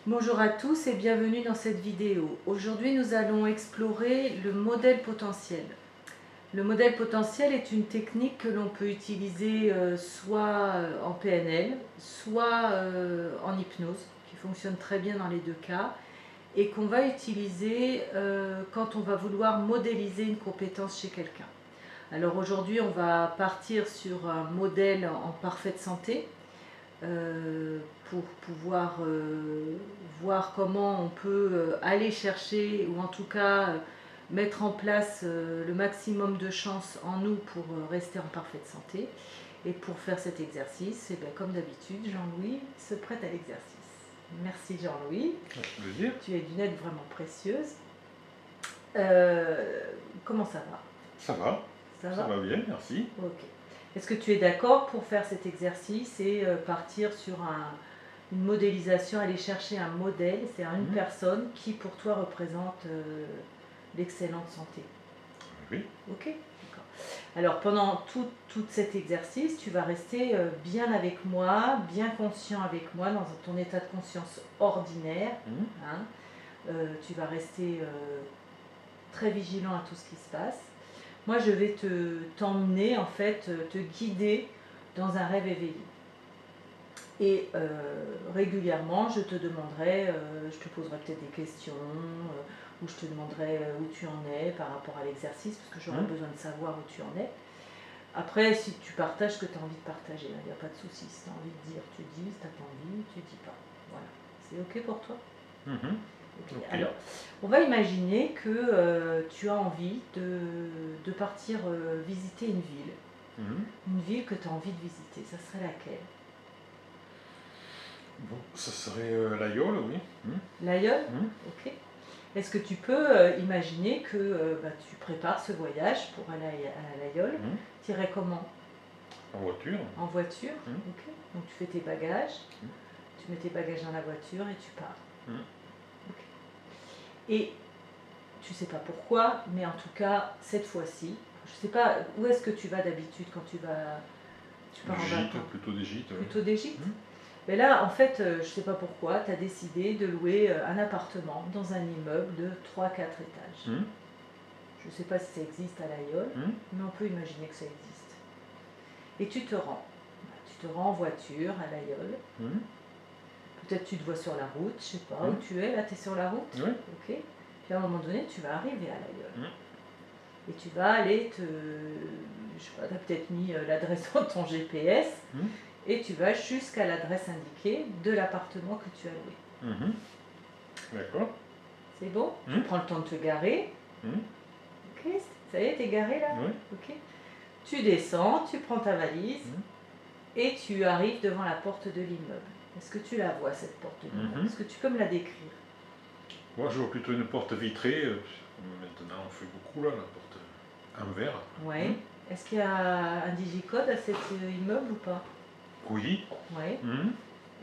Bonjour à tous et bienvenue dans cette vidéo. Aujourd'hui, nous allons explorer le modèle potentiel. Le modèle potentiel est une technique que l'on peut utiliser soit en PNL, soit en hypnose, qui fonctionne très bien dans les deux cas, et qu'on va utiliser quand on va vouloir modéliser une compétence chez quelqu'un. Alors aujourd'hui, on va partir sur un modèle en parfaite santé, pour pouvoir voir comment on peut aller chercher, ou en tout cas mettre en place le maximum de chances en nous pour rester en parfaite santé. Et pour faire cet exercice, et bien, comme d'habitude, Jean-Louis se prête à l'exercice. Merci Jean-Louis. Avec plaisir. Tu es d'une aide vraiment précieuse. Comment ça va? Ça va. Ça Ça va? va bien, merci. Ok. Est-ce que tu es d'accord pour faire cet exercice et partir sur une modélisation, aller chercher un modèle, c'est-à-dire une personne qui pour toi représente l'excellente santé? Oui. Ok, d'accord. Alors pendant tout cet exercice, tu vas rester bien avec moi, bien conscient avec moi, dans ton état de conscience ordinaire. Hein. Tu vas rester très vigilant à tout ce qui se passe. Moi, je vais t'emmener, en fait, te guider dans un rêve éveillé. Et régulièrement, je te demanderai, je te poserai peut-être des questions, ou je te demanderai où tu en es par rapport à l'exercice, parce que j'aurai besoin de savoir où tu en es. Après, si tu partages ce que tu as envie de partager, il n'y a pas de souci. Si tu as envie de dire, tu dis. Si tu n'as pas envie, tu dis pas. Voilà. C'est OK pour toi? Okay. Ok. Alors, on va imaginer que tu as envie de partir visiter une ville. Une ville que tu as envie de visiter. Ça serait laquelle? Bon, ça serait l'Aïole, oui. L'Aïeul? Ok. Est-ce que tu peux imaginer que tu prépares ce voyage pour aller à l'Aïeul? Tu irais comment? En voiture. En voiture? Ok. Donc tu fais tes bagages, tu mets tes bagages dans la voiture et tu pars. Ok. Et tu sais pas pourquoi, mais en tout cas, cette fois-ci, je sais pas, où est-ce que tu vas d'habitude quand tu pars en vacances? Plutôt des gîtes. Plutôt d'Égypte? Mais là, en fait, je sais pas pourquoi, tu as décidé de louer un appartement dans un immeuble de 3-4 étages. Je sais pas si ça existe à l'Aïeul, mais on peut imaginer que ça existe. Et tu te rends. Tu te rends en voiture à l'Aïeul. Peut-être tu te vois sur la route, je sais pas où tu es, là tu es sur la route. Oui. Ok. Puis à un moment donné, tu vas arriver à l'Aïeul. Et tu vas aller je sais pas, tu as peut-être mis l'adresse dans ton GPS, et tu vas jusqu'à l'adresse indiquée de l'appartement que tu as loué. D'accord. C'est bon? Tu prends le temps de te garer. Ok, ça y est, t'es garé là? Oui. Ok. Tu descends, tu prends ta valise, et tu arrives devant la porte de l'immeuble. Est-ce que tu la vois, cette porte de l'immeuble? Est-ce que tu peux me la décrire? Moi, je vois plutôt une porte vitrée. Maintenant, on fait beaucoup là, la porte en verre. Oui. Est-ce qu'il y a un digicode à cet immeuble ou pas? Oui. Oui.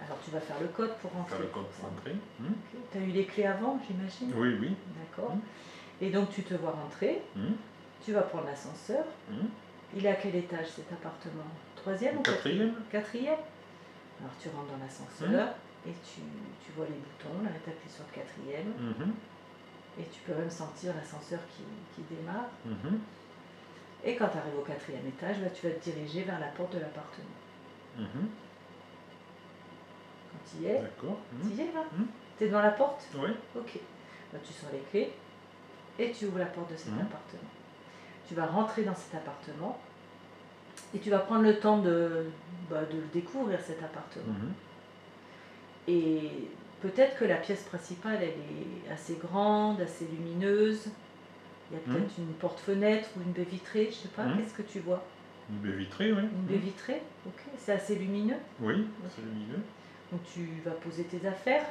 Alors tu vas faire le code pour rentrer. Faire le code pour entrer. Okay. Tu as eu les clés avant, j'imagine? Oui, oui. D'accord. Et donc tu te vois rentrer. Tu vas prendre l'ascenseur. Il est à quel étage cet appartement? Troisième ou quatrième? Quatrième. Alors tu rentres dans l'ascenseur et tu vois les boutons, là tu appuies sur le quatrième. Et tu peux même sentir l'ascenseur qui démarre. Et quand tu arrives au quatrième étage, tu vas te diriger vers la porte de l'appartement. Quand tu y es, tu y es là? Tu es devant la porte? Oui. Ok. Tu sors les clés et tu ouvres la porte de cet appartement. Tu vas rentrer dans cet appartement et tu vas prendre le temps de le découvrir, cet appartement. Et peut-être que la pièce principale, elle est assez grande, assez lumineuse. Il y a peut-être une porte-fenêtre ou une baie vitrée, je sais pas. Qu'est-ce que tu vois? Une baie vitrée, oui. Une baie vitrée, ok. C'est assez lumineux? Oui, c'est lumineux. Donc tu vas poser tes affaires.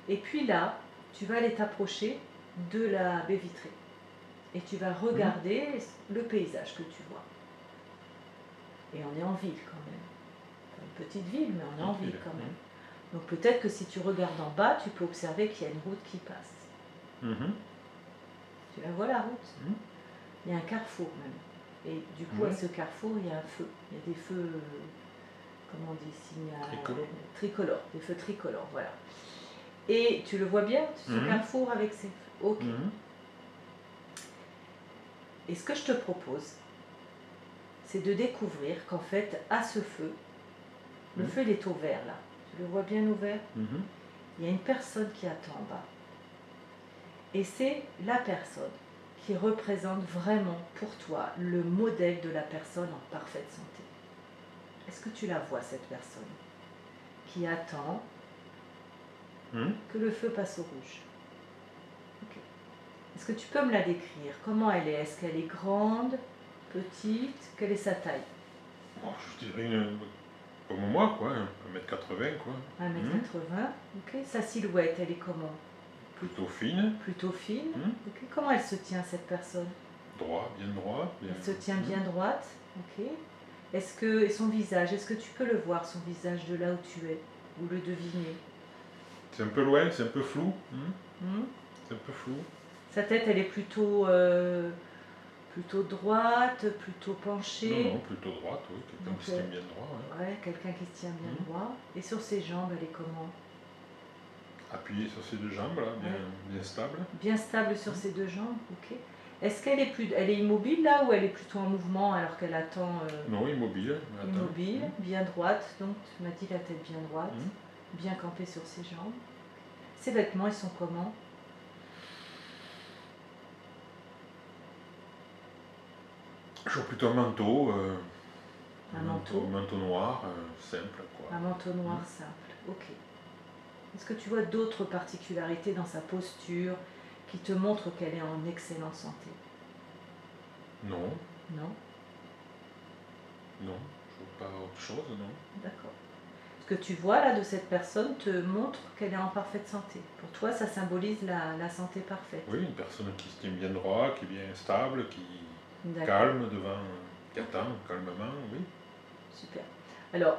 Et puis là, tu vas aller t'approcher de la baie vitrée. Et tu vas regarder le paysage que tu vois. Et on est en ville quand même. Une petite ville, mais on est en ville quand même. Donc peut-être que si tu regardes en bas, tu peux observer qu'il y a une route qui passe. Tu la vois, la route? Il y a un carrefour même. Et du coup, à ce carrefour, il y a un feu. Il y a des feux, comment on dit, Tricolores. Tricolores, des feux tricolores, voilà. Et tu le vois bien, ce Mhm. carrefour avec ses... Ok. Mhm. Et ce que je te propose, c'est de découvrir qu'en fait, à ce feu, le Oui. feu il est au vert là. Tu le vois bien ouvert. Mhm. Il y a une personne qui attend en bas. Et c'est la personne qui représente vraiment pour toi le modèle de la personne en parfaite santé. Est-ce que tu la vois, cette personne qui attend Mhm. que le feu passe au rouge? Ok. Est-ce que tu peux me la décrire? Comment elle est? Est-ce qu'elle est grande, petite? Quelle est sa taille? Bon, je dirais comme moi, quoi, 1,80 m, quoi. 1,80 m. Ok. Sa silhouette, elle est comment? Plutôt fine, Plutôt fine. Mhm. Ok. Comment elle se tient, cette personne? bien droit. Bien... Elle se tient Mhm. bien droite. Ok. Est-ce que, et son visage, est-ce que tu peux le voir, son visage, de là où tu es, ou le deviner? C'est un peu loin, c'est un peu flou. Hmm. C'est un peu flou. Sa tête, elle est plutôt droite, plutôt Non, penchée. non, plutôt droite, oui. Quelqu'un Donc, qui se tient bien droit, ouais. ouais, quelqu'un qui se tient bien Mhm. droit. Et sur ses jambes, elle est comment? Appuyé sur ses deux jambes, là, bien, Ouais. bien stable. Bien stable sur Mhm. ses deux jambes, ok. Est-ce qu'elle est elle est immobile là, ou elle est plutôt en mouvement alors qu'elle attend? Non, immobile. Mais attends. Immobile, bien droite, donc tu m'as dit la tête bien droite, Mhm. bien campée sur ses jambes. Ses vêtements, ils sont comment? Toujours plutôt un manteau. Un manteau? Manteau noir, simple, quoi. Un manteau noir Mhm. simple, ok. Est-ce que tu vois d'autres particularités dans sa posture qui te montrent qu'elle est en excellente santé? Non, Non? non. Je vois pas autre chose, non. D'accord. Ce que tu vois là de cette personne te montre qu'elle est en parfaite santé. Pour toi, ça symbolise la santé parfaite. Oui, une personne qui se tient bien droit, qui est bien stable, qui D'accord, calme devant, qui attend calmement, oui. super. Alors,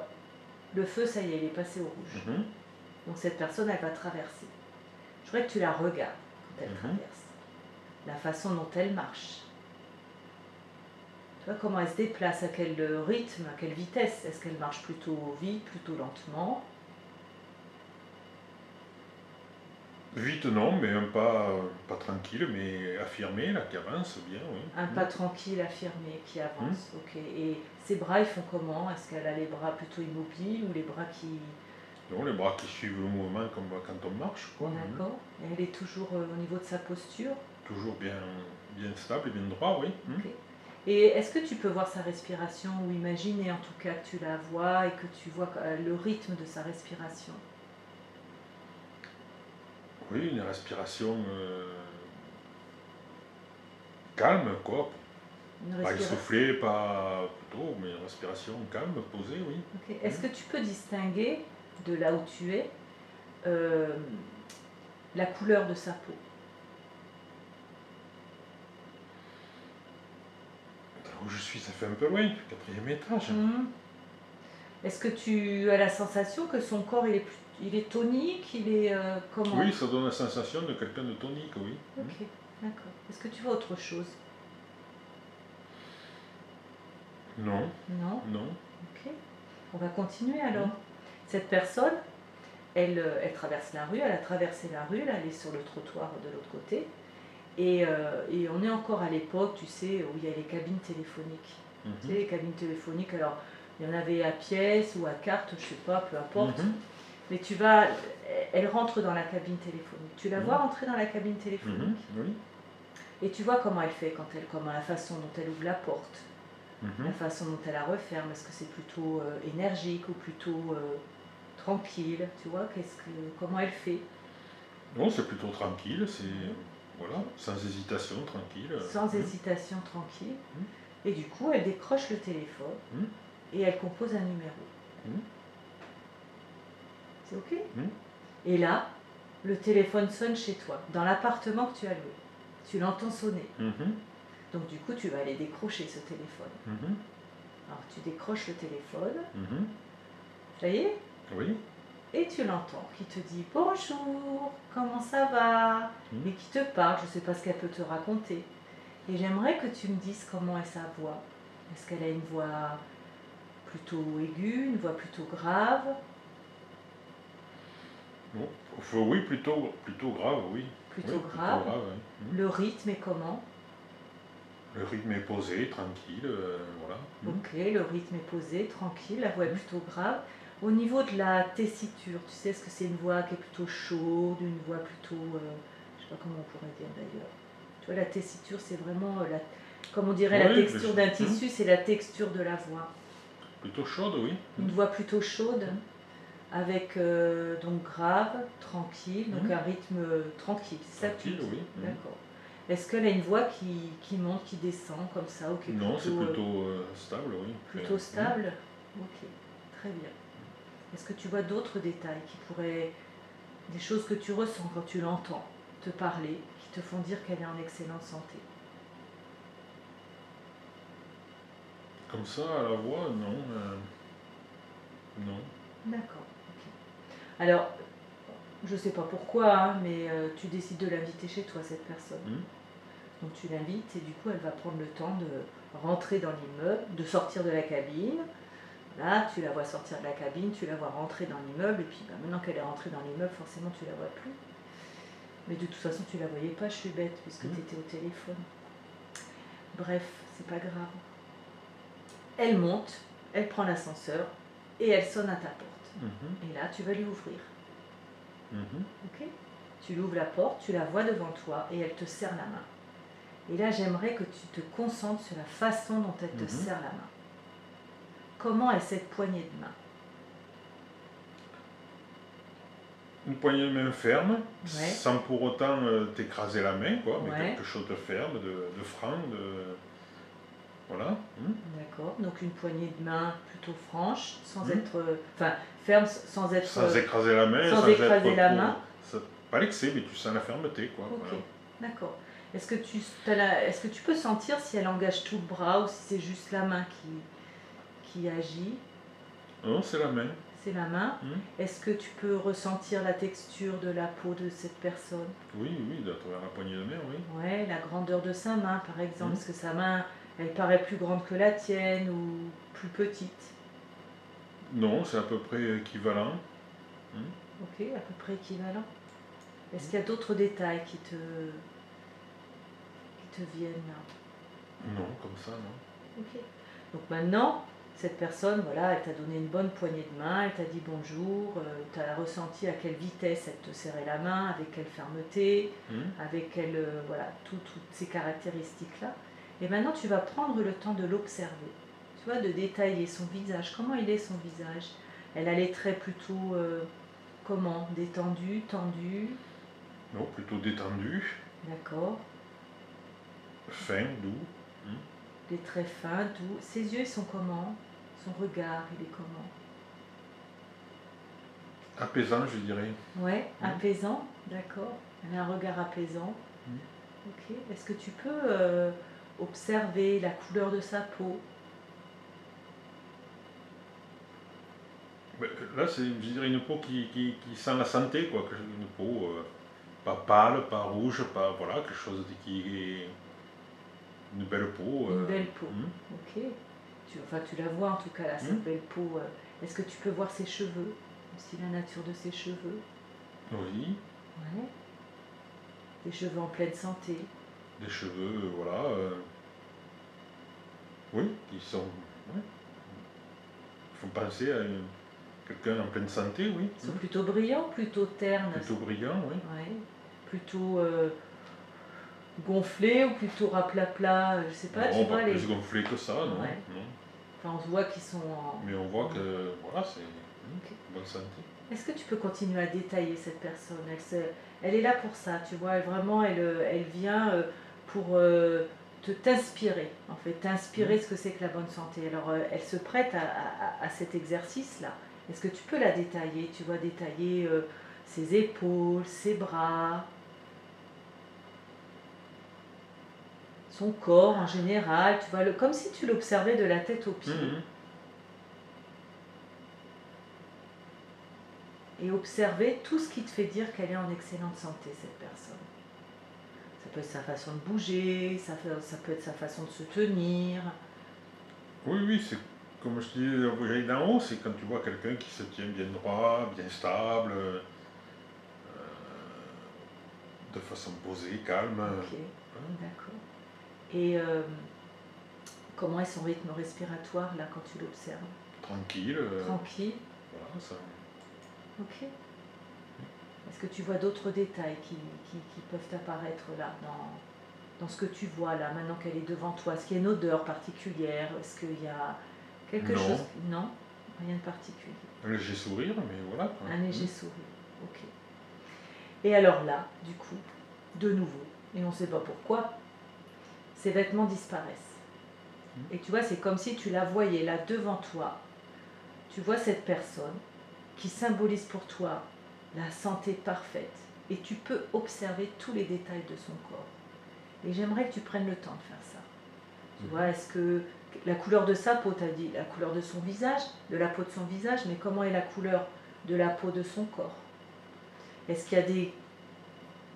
le feu, ça y est, il est passé au rouge. Mhm. Donc cette personne, elle va traverser. Je voudrais que tu la regardes quand elle Mhm. traverse. La façon dont elle marche. Tu vois comment elle se déplace, à quel rythme, à quelle vitesse. Est-ce qu'elle marche plutôt vite, plutôt lentement? Vite, non, mais un pas, pas tranquille, mais affirmé, là, qui avance bien, oui. Un pas tranquille, affirmé, qui Mhm. avance. Ok. Et ses bras, ils font comment? Est-ce qu'elle a les bras plutôt immobiles ou les bras qui... Non, les bras qui suivent le mouvement comme quand on marche, quoi. Mhm. D'accord. Et elle est toujours au niveau de sa posture. Toujours bien, bien stable et bien droit, oui. Mhm. Ok. Et est-ce que tu peux voir sa respiration, ou imaginer en tout cas que tu la vois et que tu vois le rythme de sa respiration? Oui, une respiration calme, quoi. Une Pas respiration. essoufflé, pas plutôt, mais une respiration calme, posée, oui. Ok. Est-ce que tu peux distinguer de là où tu es euh, la couleur de sa peau? Là où je suis, ça fait un peu loin, 4e étage. Mhm. Est-ce que tu as la sensation que son corps il est tonique, il est comment? Oui, ça donne la sensation de quelqu'un de tonique, oui. Ok, d'accord. Est-ce que tu vois autre chose? Non, Non? non. Ok. On va continuer alors. Mhm. Cette personne, elle traverse la rue, elle a traversé la rue, là, elle est sur le trottoir de l'autre côté. Et on est encore à l'époque, tu sais, où il y a les cabines téléphoniques. Tu sais, Mhm. les cabines téléphoniques, alors il y en avait à pièce ou à carte, je sais pas, peu importe. Mhm. Mais elle rentre dans la cabine téléphonique. Tu la vois rentrer dans la cabine téléphonique, Mhm. Oui. et tu vois comment elle fait comment la façon dont elle ouvre la porte, la Mhm. façon dont elle la referme. Est-ce que c'est plutôt énergique ou plutôt tranquille? Tu vois, comment elle fait? Non, c'est plutôt tranquille, c'est Ouais. voilà, Ok. sans hésitation, tranquille. Sans hésitation, tranquille. Mhm. Et du coup, elle décroche le téléphone Mhm. et elle compose un numéro. Mhm. C'est ok? Mhm. Et là, le téléphone sonne chez toi, dans l'appartement que tu as loué. Tu l'entends sonner. Mhm. Donc du coup, tu vas aller décrocher ce téléphone. Mhm. Alors tu décroches le téléphone, Mhm. ça y est, Oui. et tu l'entends qui te dit bonjour, comment ça va? Mhm. Et qui te parle, je ne sais pas ce qu'elle peut te raconter. Et j'aimerais que tu me dises comment est sa voix. Est-ce qu'elle a une voix plutôt aiguë, une voix plutôt grave? Bon, Oui, plutôt grave, oui. Oui, Plutôt plutôt grave. grave, oui. Le rythme est comment? Le rythme est posé, tranquille, voilà. Ok, le rythme est posé, tranquille, la voix est Mm. plutôt grave. Au niveau de la tessiture, tu sais, est-ce que c'est une voix qui est plutôt chaude, une voix plutôt, je sais pas comment on pourrait dire d'ailleurs. Tu vois, la tessiture, c'est vraiment, comme on dirait, la Oui, texture d'un tissu, c'est la texture de la voix. plutôt chaude, oui. Une voix plutôt chaude, Mm. avec donc grave, tranquille, donc Mm. un rythme tranquille, c'est ça que tu Tranquille, dis. oui. Mm. D'accord. Est-ce qu'elle a une voix qui monte, qui descend comme ça, ou qui est Non, c'est plutôt, plutôt stable, oui. plutôt stable? Ok, très bien. Est-ce que tu vois d'autres détails qui pourraient, des choses que tu ressens quand tu l'entends te parler, qui te font dire qu'elle est en excellente santé? Comme ça, à la voix, non. Non. D'accord, ok. Alors, je ne sais pas pourquoi, hein, mais tu décides de l'inviter chez toi, cette personne. Mm. Donc tu l'invites et du coup elle va prendre le temps de rentrer dans l'immeuble, de sortir de la cabine. Là, tu la vois sortir de la cabine, tu la vois rentrer dans l'immeuble, et puis maintenant qu'elle est rentrée dans l'immeuble, forcément tu la vois plus. Mais de toute façon, tu la voyais pas, je suis bête, puisque tu étais au téléphone. Bref, c'est pas grave. Elle monte, elle prend l'ascenseur, et elle sonne à ta porte. Mhm. Et là, tu vas lui ouvrir. Mhm. Ok? Tu lui ouvres la porte, tu la vois devant toi, et elle te serre la main. Et là, j'aimerais que tu te concentres sur la façon dont elle te Mhm. serre la main. Comment est cette poignée de main? Une poignée de main ferme, Ouais, sans pour autant t'écraser la main, quoi, mais ouais, quelque chose de ferme, de franc, de... Voilà. Mm. d'accord. Donc une poignée de main plutôt franche, sans Mm. être, enfin ferme, sans être, Sans écraser la main, sans sans être écraser la trop... main. Pas l'excès, mais tu sens la fermeté, quoi. Ok, Voilà. d'accord. Est-ce que tu peux sentir si elle engage tout le bras ou si c'est juste la main qui agit? Non, c'est la main. C'est la main. Mm. Est-ce que tu peux ressentir la texture de la peau de cette personne? Oui, oui, à travers la poignée de main, oui. Ouais, la grandeur de sa main, par exemple. Mm. Est-ce que sa main, elle paraît plus grande que la tienne ou plus petite? Non, c'est à peu près équivalent. Mm. Ok, à peu près équivalent. Est-ce qu'il y a d'autres détails qui te viennent là? Non, comme ça, non. Ok. Donc maintenant, cette personne, voilà, elle t'a donné une bonne poignée de main, elle t'a dit bonjour, tu as ressenti à quelle vitesse elle te serrait la main, avec quelle fermeté, Mm. avec quelle, voilà, toutes ces caractéristiques-là. Et maintenant, tu vas prendre le temps de l'observer, tu vois, de détailler son visage. Comment il est son visage? Elle a les traits plutôt, comment? Détendus, tendus, Non, plutôt détendu, d'accord. fin, doux. Mm. Des traits fins, doux. Ses yeux ils sont comment? Son regard, il est comment? Apaisant, je dirais. Ouais, Mm. apaisant, d'accord. Elle a un regard apaisant. Mm. Ok. Est-ce que tu peux observer la couleur de sa peau? Ben, là, c'est, je dirais, une peau qui sent la santé, quoi. Une peau pas pâle, pas rouge, pas... Voilà, quelque chose qui est... Une belle peau. Une belle peau. Mm. Ok. Enfin, tu la vois en tout cas là, cette belle peau. Est-ce que tu peux voir ses cheveux? Aussi la nature de ses cheveux? Oui, Ouais. Des cheveux en pleine santé. des cheveux, voilà. Oui, qui sont... ouais, font penser à quelqu'un en pleine santé, oui. Ils sont Mm. plutôt brillants, plutôt ternes. Plutôt brillant, oui. Ouais. Plutôt gonflés ou plutôt raplapla, je sais pas, tu Non, pas vois les. plus gonflé que ça, non. Ouais. Non. Enfin, on se voit qu'ils sont en. Mais on voit en- que, voilà, c'est Ok. bonne santé. Est-ce que tu peux continuer à détailler cette personne? Elle est là pour ça, tu vois, vraiment, elle vient pour t'inspirer, en fait, t'inspirer Mm. ce que c'est que la bonne santé. Alors, elle se prête à cet exercice-là. Est-ce que tu peux la détailler? Tu vois, détailler ses épaules, ses bras, son corps en général, tu vois, comme si tu l'observais de la tête aux pieds. Mhm. Et observer tout ce qui te fait dire qu'elle est en excellente santé, cette personne. Ça peut être sa façon de bouger, ça peut être sa façon de se tenir. Oui, oui, c'est comme je disais d'en haut, c'est quand tu vois quelqu'un qui se tient bien droit, bien stable, de façon posée, calme. Ok, d'accord. Et comment est son rythme respiratoire là quand tu l'observes? Tranquille. Tranquille, Voilà, ça. ok. Est-ce que tu vois d'autres détails qui peuvent apparaître là dans ce que tu vois là, maintenant qu'elle est devant toi? Est-ce qu'il y a une odeur particulière? Est-ce qu'il y a quelque chose? Non, Non, rien de particulier. un léger sourire, mais voilà quoi. Un léger sourire, ok. Et alors là, du coup, de nouveau, et on ne sait pas pourquoi, ses vêtements disparaissent. Et tu vois, c'est comme si tu la voyais là devant toi. Tu vois cette personne qui symbolise pour toi la santé parfaite. Et tu peux observer tous les détails de son corps. Et j'aimerais que tu prennes le temps de faire ça. Tu vois, est-ce que la couleur de sa peau, t'as dit la couleur de son visage, de la peau de son visage, mais comment est la couleur de la peau de son corps? Est-ce qu'il y a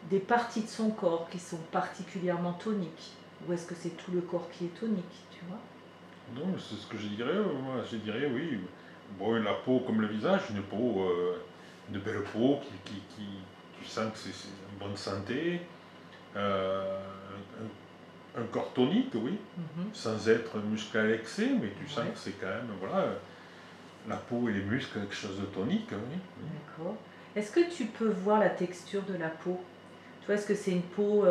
des parties de son corps qui sont particulièrement toniques? Ou est-ce que c'est tout le corps qui est tonique, tu vois? Non, mais c'est ce que je dirais. Moi, je dirais oui. Bon, la peau comme le visage, une peau, une belle peau tu sens que c'est en bonne santé. Un corps tonique, oui, sans être musclé à l'excès, mais tu sens Ouais. que c'est quand même, voilà, la peau et les muscles, quelque chose de tonique, oui. D'accord. Est-ce que tu peux voir la texture de la peau? Tu vois, est-ce que c'est une peau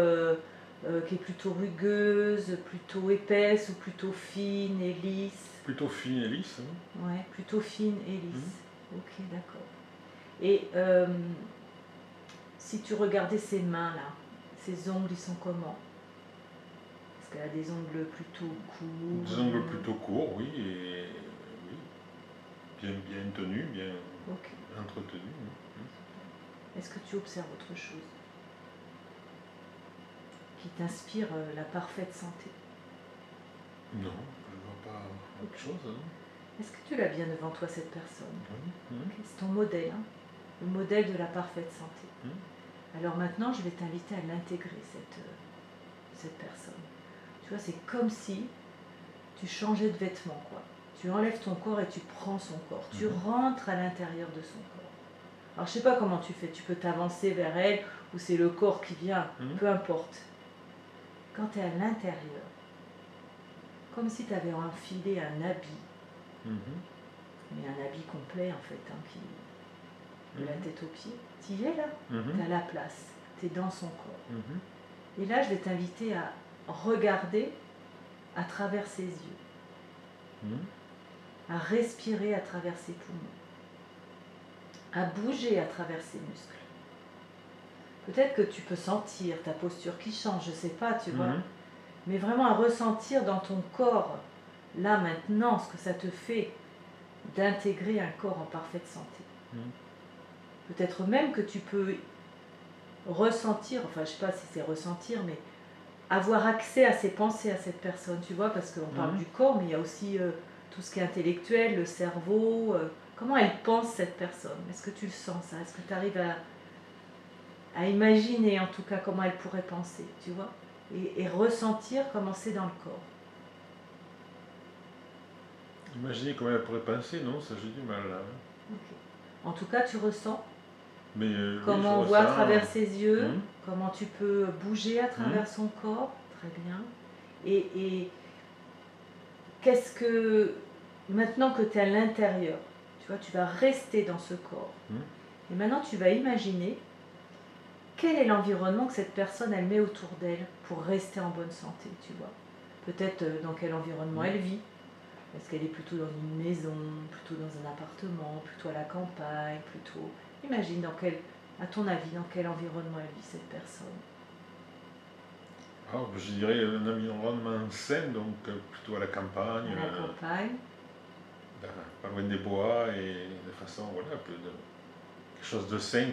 qui est plutôt rugueuse, plutôt épaisse ou plutôt fine et lisse? Plutôt fine et lisse, oui. Ouais, plutôt fine et lisse. Ok, d'accord. Et si tu regardais ses mains là, ses ongles, ils sont comment? Est-ce qu'elle a des ongles plutôt courts? Des ongles plutôt courts, oui, et oui, bien tenus, bien Ok. entretenus. Oui. Est-ce que tu observes autre chose qui t'inspire la parfaite santé? Non, je ne vois pas autre chose. Hein. Est-ce que tu l'as bien devant toi, cette personne? Oui. Ok, c'est ton modèle, hein, le modèle de la parfaite santé. Alors maintenant, je vais t'inviter à l'intégrer, cette personne. Tu vois, c'est comme si tu changeais de vêtements, quoi. Tu enlèves ton corps et tu prends son corps. Tu rentres à l'intérieur de son corps. Alors, je sais pas comment tu fais. Tu peux t'avancer vers elle ou c'est le corps qui vient. Peu importe. Quand tu es à l'intérieur, comme si tu avais enfilé un habit, mais un habit complet, en fait, hein, de la tête aux pieds. Tu y es là, tu as la place, tu es dans son corps. Et là, je vais t'inviter à regarder à travers ses yeux, à respirer à travers ses poumons, à bouger à travers ses muscles. Peut-être que tu peux sentir ta posture qui change, je ne sais pas, tu vois, mais vraiment à ressentir dans ton corps, là maintenant, ce que ça te fait d'intégrer un corps en parfaite santé. Peut-être même que tu peux ressentir, enfin je ne sais pas si c'est ressentir, mais avoir accès à ses pensées à cette personne, tu vois, parce qu'on parle du corps, mais il y a aussi tout ce qui est intellectuel, le cerveau, comment elle pense cette personne? Est-ce que tu le sens ça? Est-ce que tu arrives à imaginer en tout cas comment elle pourrait penser, tu vois, et ressentir comment c'est dans le corps? Imaginez comment elle pourrait penser, non, ça j'ai du mal là. Okay. En tout cas, tu ressens Mais comment oui, on je voit à ressens. travers ses yeux, comment tu peux bouger à travers son corps, très bien. Et qu'est-ce que, maintenant que tu es à l'intérieur, tu vois, tu vas rester dans ce corps. Et maintenant, tu vas imaginer quel est l'environnement que cette personne, elle met autour d'elle pour rester en bonne santé, tu vois. Peut-être dans quel environnement elle vit. Est-ce qu'elle est plutôt dans une maison, plutôt dans un appartement, plutôt à la campagne, plutôt... Imagine à ton avis, dans quel environnement elle vit cette personne. Je dirais un environnement sain, donc plutôt à la campagne. À la campagne. Pas loin des bois et de façon, voilà, quelque chose de sain,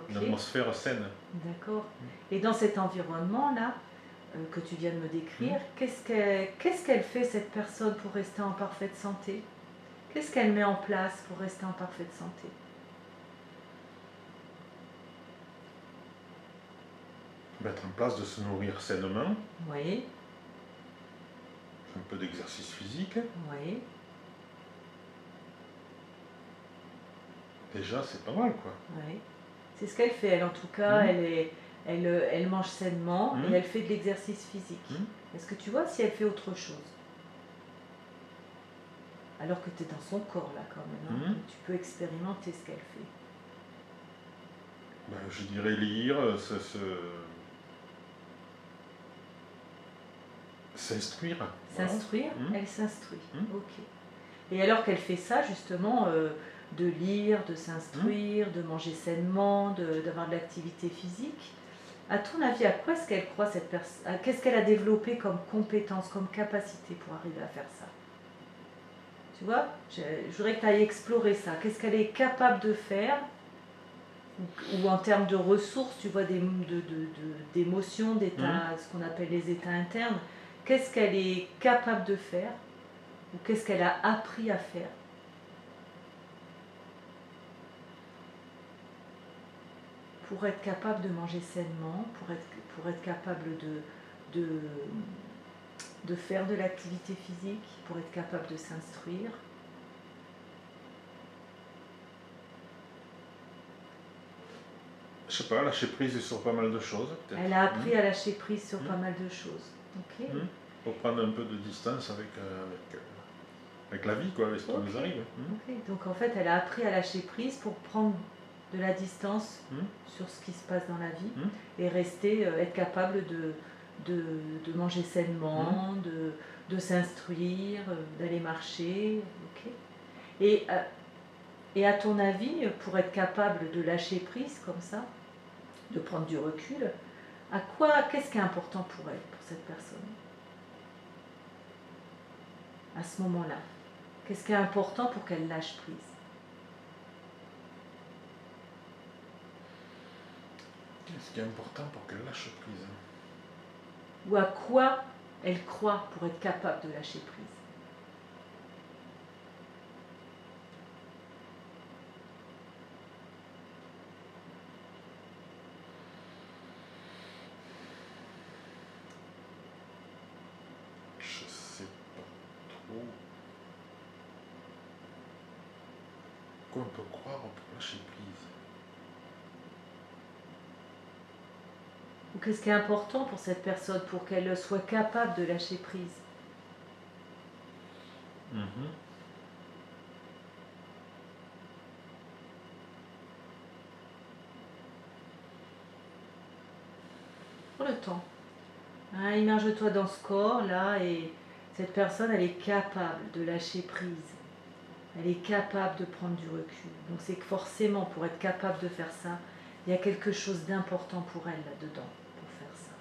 une atmosphère saine. D'accord. Et dans cet environnement-là, que tu viens de me décrire, qu'est-ce qu'elle fait cette personne pour rester en parfaite santé? Qu'est-ce qu'elle met en place pour rester en parfaite santé? Mettre en place de se nourrir sainement. Oui. Un peu d'exercice physique. Oui. Déjà, c'est pas mal, quoi. Oui. C'est ce qu'elle fait, elle, en tout cas, elle mange sainement et Mhm. elle fait de l'exercice physique. Mhm. Est-ce que tu vois si elle fait autre chose? Alors que tu es dans son corps là quand même, hein. Mhm. Donc tu peux expérimenter ce qu'elle fait. Ben, je dirais lire, s'instruire. Voilà. S'instruire, Mhm. elle s'instruit. Mhm. Ok. Et alors qu'elle fait ça justement, de lire, de Mhm. s'instruire, de manger sainement, d'avoir de l'activité physique, à ton avis, à quoi est-ce qu'elle croit cette personne? Qu'est-ce qu'elle a développé comme compétence, comme capacité pour arriver à faire ça? Tu vois, je voudrais que tu ailles explorer ça. Qu'est-ce qu'elle est capable de faire? Ou en termes de ressources, tu vois, d'émotions, d'états, ce qu'on appelle les états internes. Qu'est-ce qu'elle est capable de faire? Ou qu'est-ce qu'elle a appris à faire pour être capable de manger sainement, pour être capable de, de faire de l'activité physique, pour être capable de s'instruire? Je sais pas, lâcher prise sur pas mal de choses, peut-être. Elle a appris à lâcher prise sur pas Mhm. mal de choses. Ok. Mhm. Pour prendre un peu de distance avec la vie, quoi, avec ce qui Ok. nous arrive. Mhm. Ok. Donc en fait, elle a appris à lâcher prise pour prendre de la distance Mhm. sur ce qui se passe dans la vie Mhm. et rester, être capable de manger sainement, de s'instruire, d'aller marcher. Ok. Et, euh, et à ton avis, pour être capable de lâcher prise comme ça, de prendre du recul, qu'est-ce qui est important pour elle, pour cette personne, à ce moment-là? Qu'est-ce qui est important pour qu'elle lâche prise? Ce qui est important pour qu'elle lâche prise. Ou à quoi elle croit pour être capable de lâcher prise? Je sais pas trop. Quoi on peut croire pour lâcher prise? Ou qu'est-ce qui est important pour cette personne pour qu'elle soit capable de lâcher prise? Mhm. Prends le temps. Hein, immerge-toi dans ce corps là et cette personne, elle est capable de lâcher prise. Elle est capable de prendre du recul. Donc c'est que forcément, pour être capable de faire ça, il y a quelque chose d'important pour elle là-dedans, pour faire ça.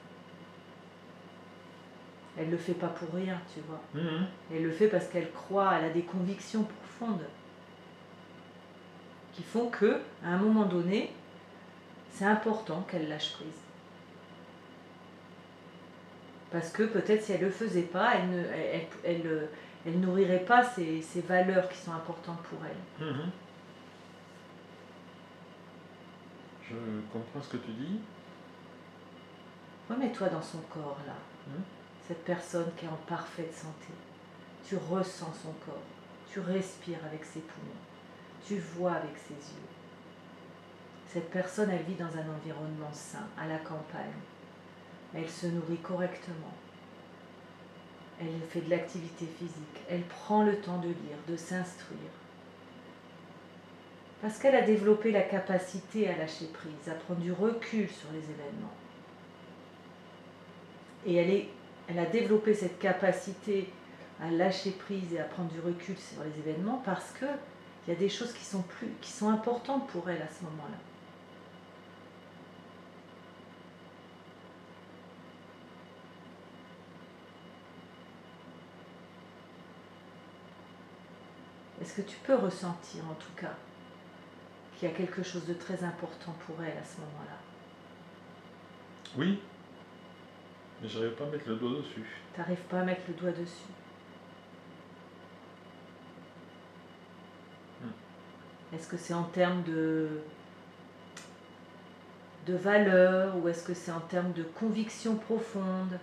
Elle ne le fait pas pour rien, tu vois. Mhm. Elle le fait parce qu'elle croit, elle a des convictions profondes qui font que, à un moment donné, c'est important qu'elle lâche prise. Parce que peut-être si elle ne le faisait pas, elle nourrirait pas ces valeurs qui sont importantes pour elle. Mhm. Je comprends ce que tu dis. Remets-toi dans son corps là, Mhm. cette personne qui est en parfaite santé. Tu ressens son corps, tu respires avec ses poumons, tu vois avec ses yeux. Cette personne, elle vit dans un environnement sain, à la campagne. Elle se nourrit correctement. Elle fait de l'activité physique. Elle prend le temps de lire, de s'instruire. Parce qu'elle a développé la capacité à lâcher prise, à prendre du recul sur les événements. Et elle a développé cette capacité à lâcher prise et à prendre du recul sur les événements parce qu'il y a des choses qui sont importantes pour elle à ce moment-là. Est-ce que tu peux ressentir en tout cas qu'il y a quelque chose de très important pour elle à ce moment-là? Oui, mais je n'arrive pas à mettre le doigt dessus. Tu n'arrives pas à mettre le doigt dessus. Est-ce que c'est en termes de valeur ou est-ce que c'est en termes de conviction profonde?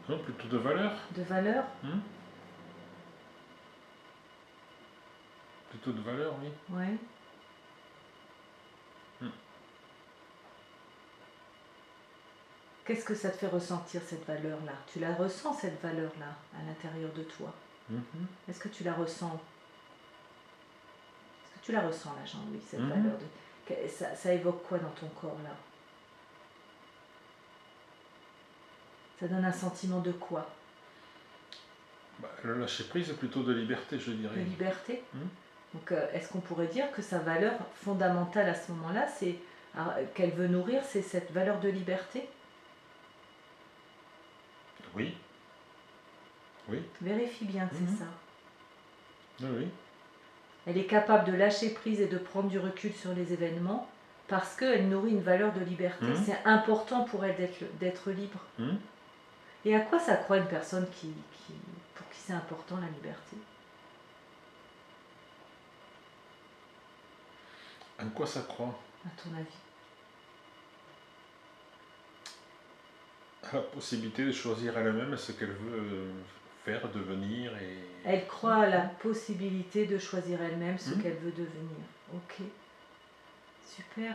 Non, plutôt de valeur. De valeur? Mhm. Plutôt de valeur, oui. Ouais. Qu'est-ce que ça te fait ressentir cette valeur-là? Tu la ressens cette valeur-là à l'intérieur de toi? Est-ce que tu la ressens? Est-ce que tu la ressens là, Jean-Louis, cette valeur ça évoque quoi dans ton corps là? Ça donne un sentiment de quoi? Le lâcher prise est plutôt de liberté, je dirais. De liberté. Donc est-ce qu'on pourrait dire que sa valeur fondamentale à ce moment-là, c'est qu'elle veut nourrir, c'est cette valeur de liberté? Oui. Oui. Vérifie bien que c'est ça. Oui. Elle est capable de lâcher prise et de prendre du recul sur les événements parce qu'elle nourrit une valeur de liberté. C'est important pour elle d'être libre. Et à quoi ça croit une personne pour qui c'est important la liberté? En quoi ça croit? À ton avis? À la possibilité de choisir elle-même ce qu'elle veut faire, devenir et... Elle croit à la possibilité de choisir elle-même ce qu'elle veut devenir. Ok. Super.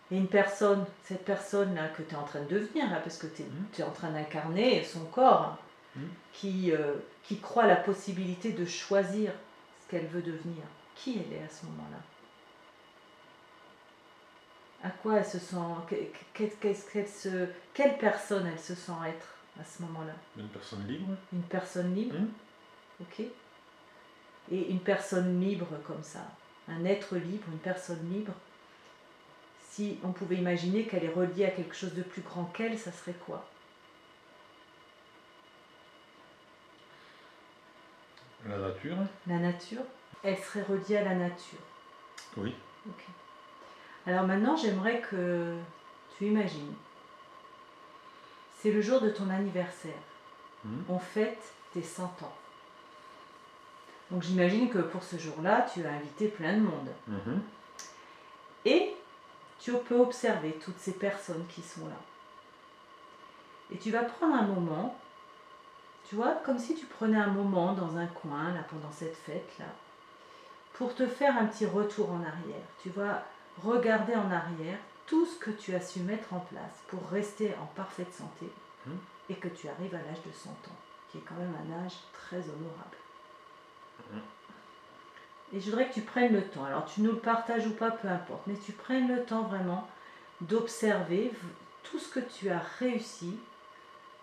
Et une personne, cette personne-là que tu es en train de devenir, là, parce que tu es en train d'incarner son corps, qui croit à la possibilité de choisir ce qu'elle veut devenir, qui elle est à ce moment-là? À quoi elle se sent, quelle personne elle se sent être à ce moment-là? Une personne libre. Une personne libre. Ok. Et une personne libre comme ça, un être libre, une personne libre, si on pouvait imaginer qu'elle est reliée à quelque chose de plus grand qu'elle, ça serait quoi? La nature. La nature. Elle serait reliée à la nature. Oui. Ok. Alors maintenant, j'aimerais que tu imagines. C'est le jour de ton anniversaire. On fête tes 100 ans. Donc j'imagine que pour ce jour-là, tu as invité plein de monde. Et tu peux observer toutes ces personnes qui sont là. Et tu vas prendre un moment, tu vois, comme si tu prenais un moment dans un coin, là, pendant cette fête-là, pour te faire un petit retour en arrière. Tu vas regarder en arrière tout ce que tu as su mettre en place pour rester en parfaite santé et que tu arrives à l'âge de 100 ans, qui est quand même un âge très honorable. Et je voudrais que tu prennes le temps, alors tu nous le partages ou pas, peu importe, mais tu prennes le temps vraiment d'observer tout ce que tu as réussi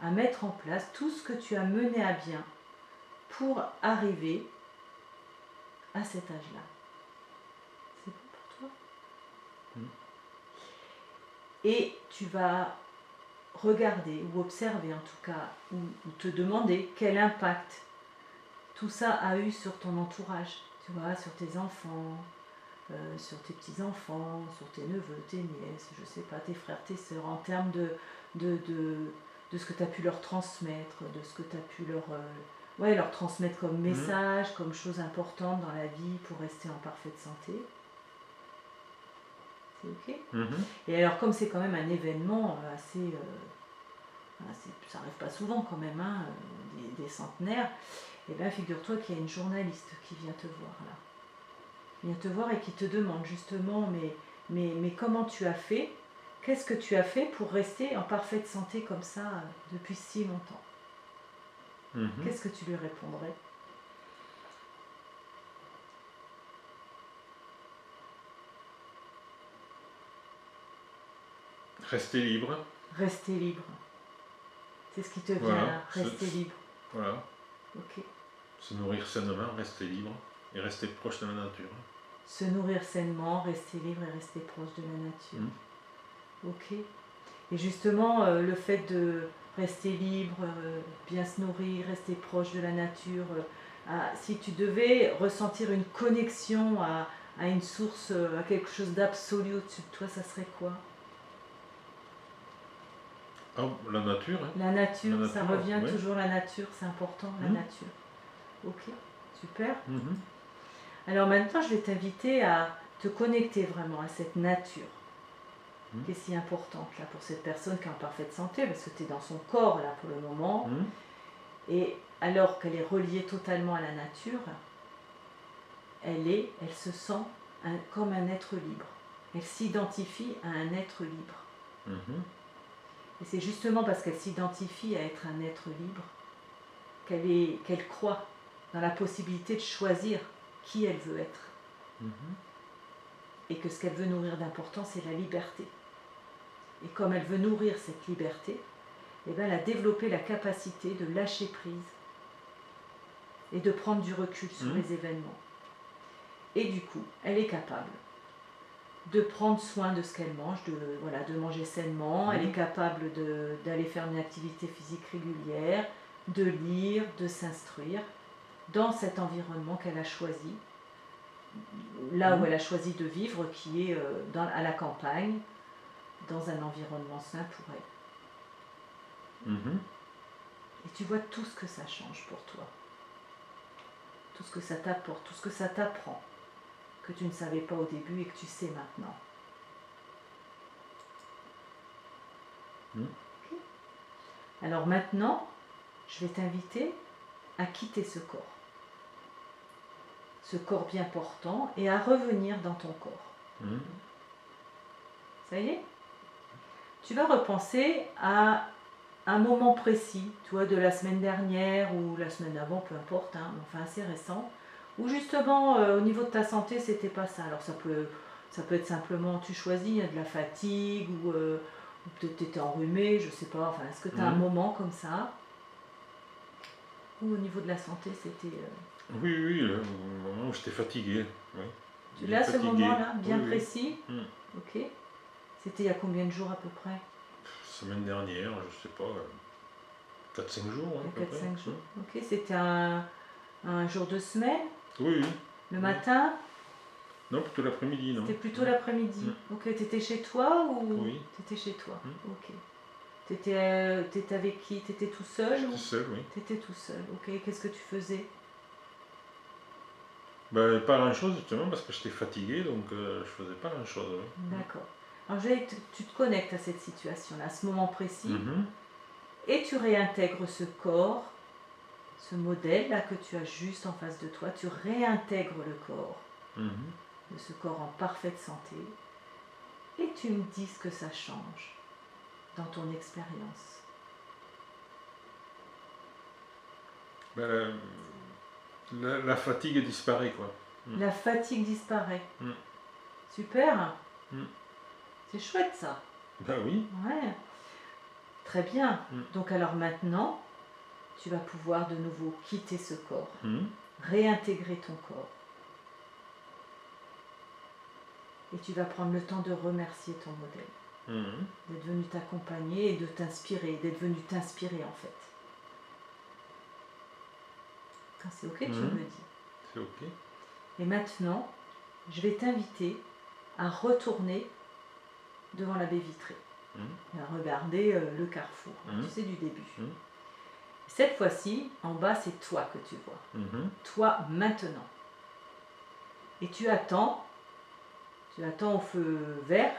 à mettre en place, tout ce que tu as mené à bien pour arriver à cet âge-là. C'est bon pour toi? Et tu vas regarder ou observer en tout cas, ou te demander quel impact tout ça a eu sur ton entourage, tu vois, sur tes enfants, sur tes petits-enfants, sur tes neveux, tes nièces, je sais pas, tes frères, tes sœurs, en termes de ce que tu as pu leur transmettre, de ce que tu as pu leur transmettre comme message, comme chose importante dans la vie pour rester en parfaite santé. C'est ok? Et alors comme c'est quand même un événement assez... ça n'arrive pas souvent quand même, hein, des centenaires, et bien figure-toi qu'il y a une journaliste qui vient te voir là. Vient te voir et qui te demande justement, mais comment tu as fait? Qu'est-ce que tu as fait pour rester en parfaite santé comme ça depuis si longtemps? Qu'est-ce que tu lui répondrais? Rester libre. Rester libre. C'est ce qui te vient là, rester libre. Voilà. Ok. Se nourrir sainement, rester libre et rester proche de la nature. Se nourrir sainement, rester libre et rester proche de la nature. Ok. Et justement, le fait de rester libre, bien se nourrir, rester proche de la nature, si tu devais ressentir une connexion à une source, à quelque chose d'absolu au-dessus de toi, ça serait quoi? La nature. La nature, ça revient toujours, la nature, c'est important, la nature. Ok, super. Alors maintenant, je vais t'inviter à te connecter vraiment à cette nature qui est si importante là pour cette personne qui est en parfaite santé, parce que tu es dans son corps là pour le moment. Et alors qu'elle est reliée totalement à la nature, elle se sent comme un être libre. Elle s'identifie à un être libre. Et c'est justement parce qu'elle s'identifie à être un être libre qu'elle croit dans la possibilité de choisir qui elle veut être. Mhm. Et que ce qu'elle veut nourrir d'important, c'est la liberté. Et comme elle veut nourrir cette liberté, eh ben, elle a développé la capacité de lâcher prise et de prendre du recul sur les événements. Et du coup, elle est capable de prendre soin de ce qu'elle mange, de manger sainement. Elle est capable d'aller faire une activité physique régulière, de lire, de s'instruire dans cet environnement qu'elle a choisi, là où elle a choisi de vivre, qui est à la campagne, dans un environnement sain pour elle. Et tu vois tout ce que ça change pour toi, tout ce que ça t'apporte, tout ce que ça t'apprend, que tu ne savais pas au début et que tu sais maintenant. Okay. Alors maintenant, je vais t'inviter à quitter ce corps bien portant, et à revenir dans ton corps. Ça y est? Tu vas repenser à un moment précis, tu vois, de la semaine dernière ou la semaine d'avant, peu importe, hein, enfin assez récent, où justement au niveau de ta santé, c'était pas ça. Alors ça peut être simplement, tu choisis, de la fatigue ou peut-être tu étais enrhumé, je sais pas, enfin, est-ce que tu as un moment comme ça où au niveau de la santé, c'était... Oui, le moment où j'étais fatigué. Oui. Tu l'as ce moment-là, bien oui, précis? Oui. Ok. C'était il y a combien de jours à peu près? Semaine dernière, je sais pas, 4-5 jours. Il y a 4-5 jours. Ok, c'était un jour de semaine? Oui. Le matin? Non, plutôt l'après-midi, non. C'était plutôt l'après-midi. Ok, t'étais chez toi ou? Oui. T'étais chez toi. Ok. T'étais avec qui? T'étais tout seul? J'étais seul, oui. T'étais tout seul. Ok, qu'est-ce que tu faisais? Ben, pas grand-chose justement parce que j'étais fatigué, donc je faisais pas grand-chose. Oui. D'accord. Alors tu te connectes à cette situation-là, à ce moment précis, et tu réintègres ce corps, ce modèle-là que tu as juste en face de toi, tu réintègres le corps, de ce corps en parfaite santé, et tu me dis ce que ça change dans ton expérience. Ben, la fatigue disparaît, quoi. La fatigue disparaît. Super. C'est chouette ça. Ben oui. Ouais. Très bien. Donc alors maintenant, tu vas pouvoir de nouveau quitter ce corps, réintégrer ton corps. Et tu vas prendre le temps de remercier ton modèle, d'être venu t'accompagner et de t'inspirer, d'être venu t'inspirer en fait. Quand c'est ok, tu me le dis. C'est ok. Et maintenant, je vais t'inviter à retourner devant la baie vitrée et à regarder le carrefour, tu sais, du début. Cette fois-ci, en bas, c'est toi que tu vois. Toi maintenant. Et tu attends au feu vert,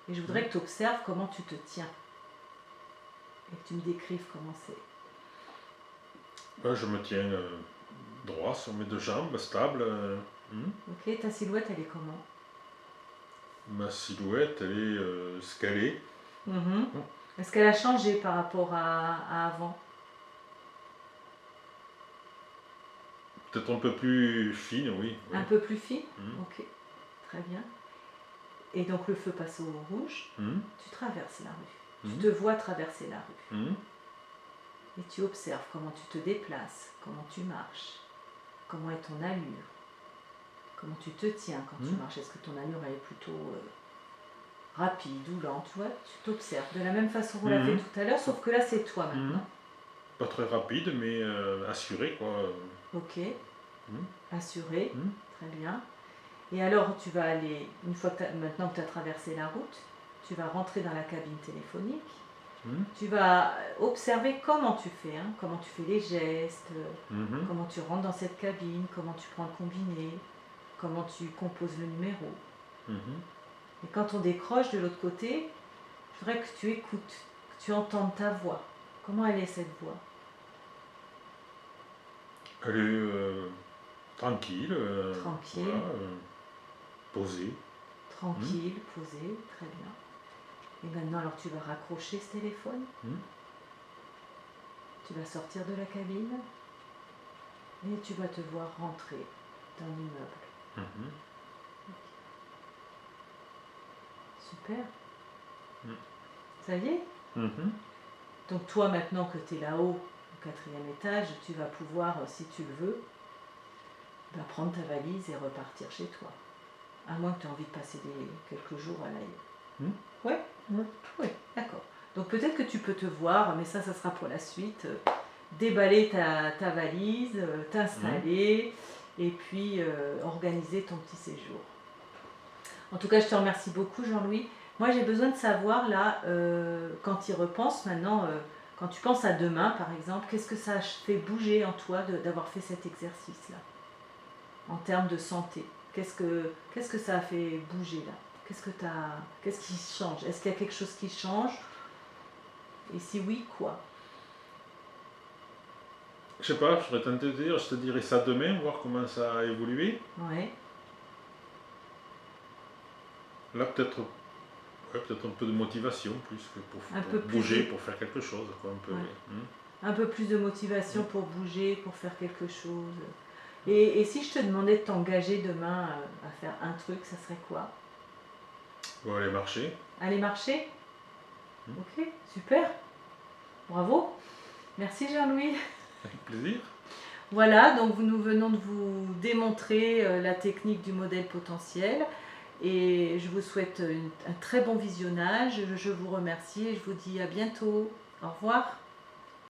et je voudrais que tu observes comment tu te tiens. Et que tu me décrives comment c'est. Ben, je me tiens droit sur mes deux jambes, stable. Ok, ta silhouette, elle est comment? Ma silhouette, elle est scalée. Est-ce qu'elle a changé par rapport à avant? Peut-être un peu plus fine, oui. Un peu plus fine? Ok, très bien. Et donc le feu passe au rouge, tu traverses la rue. Tu te vois traverser la rue. Et tu observes comment tu te déplaces, comment tu marches, comment est ton allure, comment tu te tiens quand tu marches. Est-ce que ton allure elle est plutôt rapide ou lente? Tu vois, tu t'observes de la même façon qu'on l'a fait tout à l'heure, sauf que là c'est toi maintenant. Pas très rapide, mais assuré, quoi. Ok, assuré, très bien. Et alors tu vas aller, une fois que maintenant que tu as traversé la route, tu vas rentrer dans la cabine téléphonique. Tu vas observer comment tu fais, comment tu fais les gestes, comment tu rentres dans cette cabine, comment tu prends le combiné, comment tu composes le numéro. Et quand on décroche de l'autre côté, je voudrais que tu écoutes, que tu entendes ta voix. Comment elle est cette voix? Elle est tranquille. Tranquille. Voilà, posée. Tranquille, posée, très bien. Et maintenant, alors tu vas raccrocher ce téléphone. Tu vas sortir de la cabine. Et tu vas te voir rentrer dans l'immeuble. Super. Ça y est? Donc toi, maintenant que tu es là-haut, au 4e étage, tu vas pouvoir, si tu le veux, prendre ta valise et repartir chez toi. À moins que tu aies envie de passer quelques jours à l'ailleurs. Ouais. Oui, d'accord. Donc peut-être que tu peux te voir, mais ça sera pour la suite. Déballer ta valise, t'installer et puis organiser ton petit séjour. En tout cas, je te remercie beaucoup, Jean-Louis. Moi, j'ai besoin de savoir, là, quand tu y repenses maintenant, quand tu penses à demain, par exemple, qu'est-ce que ça fait bouger en toi d'avoir fait cet exercice-là, en termes de santé? Qu'est-ce que ça a fait bouger, là? Qu'est-ce qui change? Est-ce qu'il y a quelque chose qui change? Et si oui, quoi? Je sais pas, je serais tenté de dire, je te dirais ça demain, voir comment ça a évolué. Ouais. Là, peut-être un peu de motivation plus que pour peu bouger, plus. pour faire quelque chose. Quoi, un peu, un peu plus de motivation pour bouger, pour faire quelque chose. Et si je te demandais de t'engager demain à faire un truc, ça serait quoi? Bon, aller marcher. Aller marcher? Ok, super. Bravo. Merci Jean-Louis. Avec plaisir. Voilà, donc nous venons de vous démontrer la technique du modèle potentiel. Et je vous souhaite un très bon visionnage. Je vous remercie et je vous dis à bientôt. Au revoir.